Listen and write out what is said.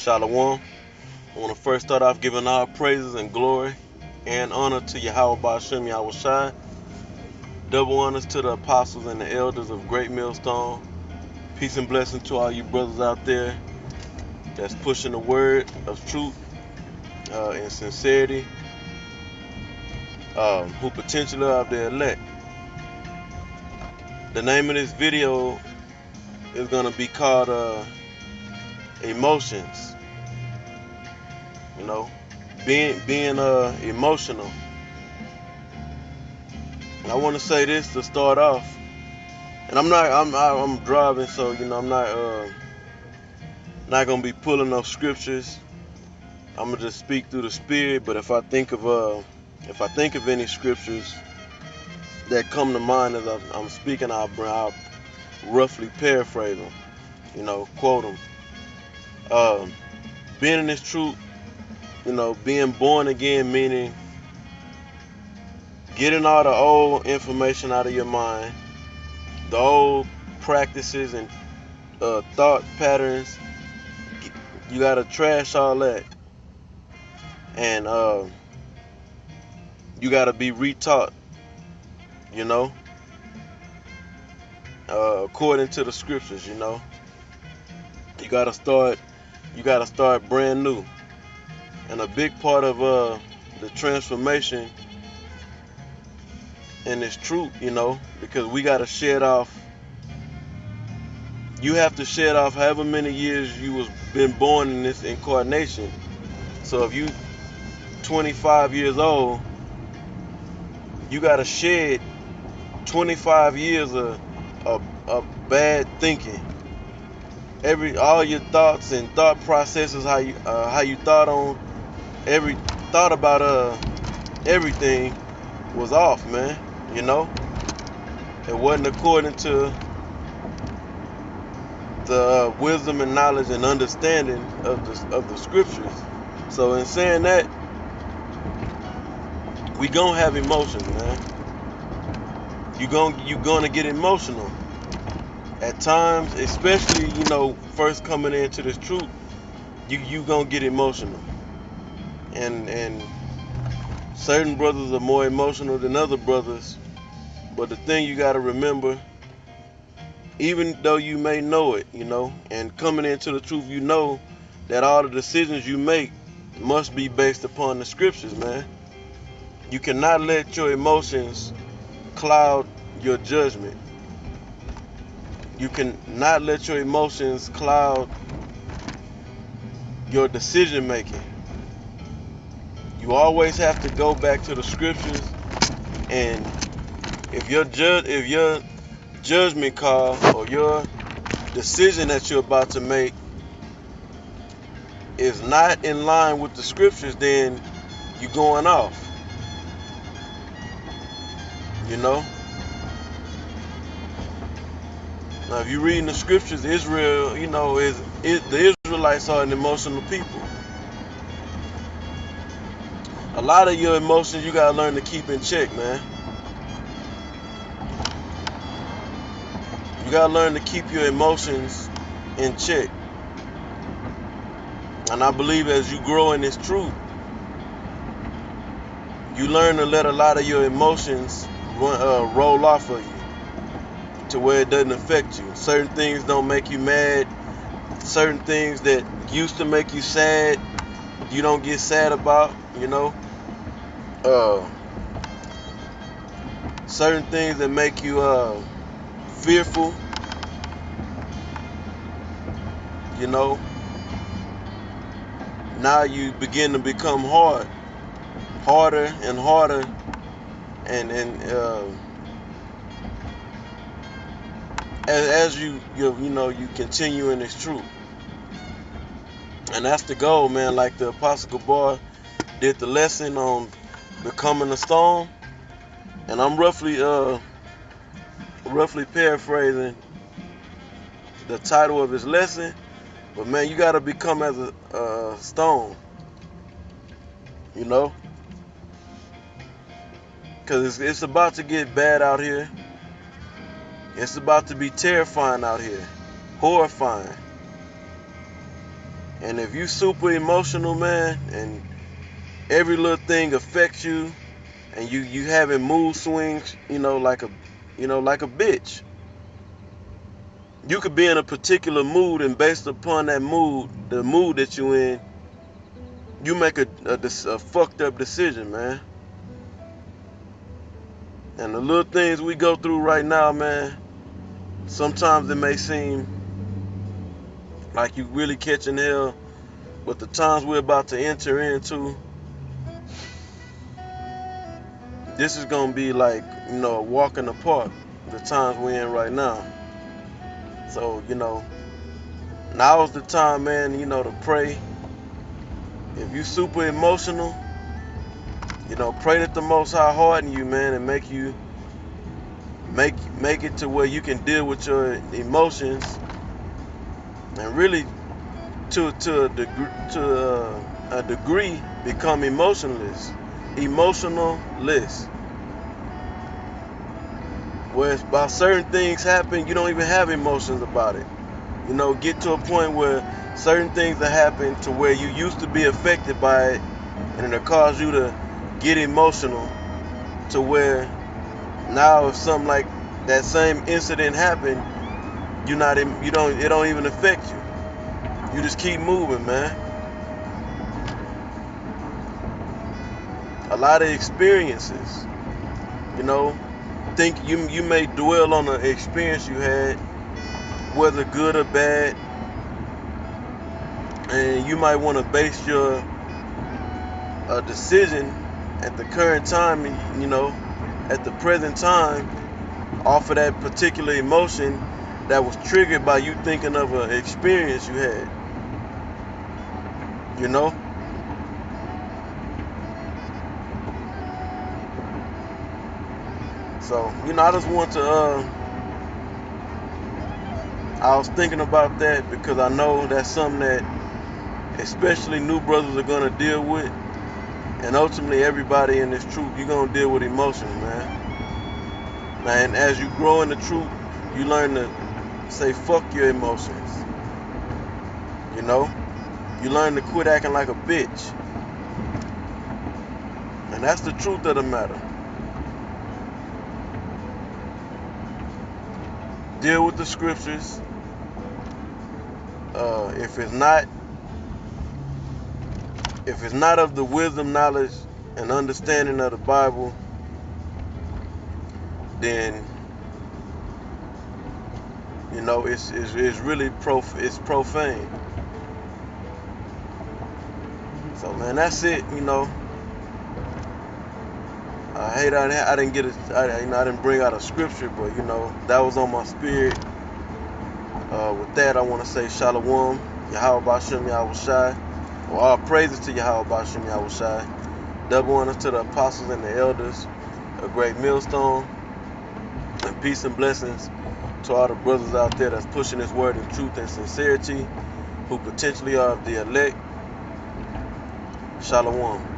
Shalom. I want to first start off giving all praises and glory and honor to Yahweh Ba'Shem Yahweh Shai. Double honors to the apostles and the elders of Great Millstone. Peace and blessing to all you brothers out there that's pushing the word of truth and sincerity, who potentially are the elect. The name of this video is going to be called Emotions. You know, being emotional. I want to say this to start off, and I'm driving, so I'm not gonna be pulling up scriptures. I'm gonna just speak through the spirit. But if I think of any scriptures that come to mind as I'm speaking, I'll roughly paraphrase them, quote them. Being in this truth, being born again, meaning getting all the old information out of your mind, the old practices and thought patterns. You gotta trash all that, and you gotta be retaught, according to the scriptures. You gotta start brand new, and a big part of the transformation in this truth, because we gotta shed off. You have to shed off however many years you was been born in this incarnation. So if you 25 years old, you gotta shed 25 years of bad thinking. All your thoughts and thought processes, how you thought about everything was off, man. It wasn't according to the wisdom and knowledge and understanding of the scriptures. So in saying that, we gonna have emotions, man. You gonna get emotional at times, especially first coming into this truth. You gonna get emotional, and certain brothers are more emotional than other brothers. But the thing you gotta remember, even though you may know it, and coming into the truth, that all the decisions you make must be based upon the scriptures, man. You cannot let your emotions cloud your judgment. You cannot let your emotions cloud your decision making. You always have to go back to the scriptures, and if your judgment call or your decision that you're about to make is not in line with the scriptures, then you're going off. Now, if you read in the scriptures, Israel, the Israelites are an emotional people. A lot of your emotions you gotta learn to keep in check, man. You gotta learn to keep your emotions in check. And I believe as you grow in this truth, you learn to let a lot of your emotions roll off of you, to where it doesn't affect you. Certain things don't make you mad. Certain things that used to make you sad, you don't get sad about, certain things that make you fearful, now you begin to become harder and harder, and as you continue in this truth. And that's the goal, man. Like the Apostle Gabar did the lesson on becoming a stone, and I'm roughly paraphrasing the title of his lesson. But man, you gotta become as a stone, because it's about to get bad out here. It's about to be terrifying out here, horrifying. And if you super emotional, man, and every little thing affects you, and you having mood swings, like a bitch. You could be in a particular mood, and based upon that mood, the mood that you in, you make a fucked up decision, man. And the little things we go through right now, man, sometimes it may seem like you really catching hell, but the times we're about to enter into, this is gonna be like, a walk in the park, the times we're in right now. So, now is the time, man, to pray. If you super emotional, pray that the Most High harden you, man, and make it to where you can deal with your emotions, and really to a degree become emotionless. Where about certain things happen, you don't even have emotions about it. Get to a point where certain things that happen to where you used to be affected by it, and it'll cause you to get emotional, to where now if something like that same incident happened, it don't even affect you. You just keep moving, man. A lot of experiences, think you may dwell on an experience you had, whether good or bad, and you might want to base your decision at the current time, at the present time, off of that particular emotion that was triggered by you thinking of an experience you had. So, I just want to, I was thinking about that because I know that's something that especially new brothers are going to deal with. And ultimately, everybody in this truth, you're going to deal with emotions, man. And as you grow in the truth, you learn to say fuck your emotions. You learn to quit acting like a bitch. And that's the truth of the matter. Deal with the scriptures. If it's not of the wisdom, knowledge, and understanding of the Bible, then it's really it's profane. So, man, that's it. I hate I didn't get it. I didn't bring out a scripture, but that was on my spirit. With that, I want to say Shalom, Yahweh Bashem Yahushai. Well, all praises to Yahweh Bashem Yahushai. Double honors to the apostles and the elders, a great millstone, and peace and blessings to all the brothers out there that's pushing this word in truth and sincerity, who potentially are the elect. Shalom.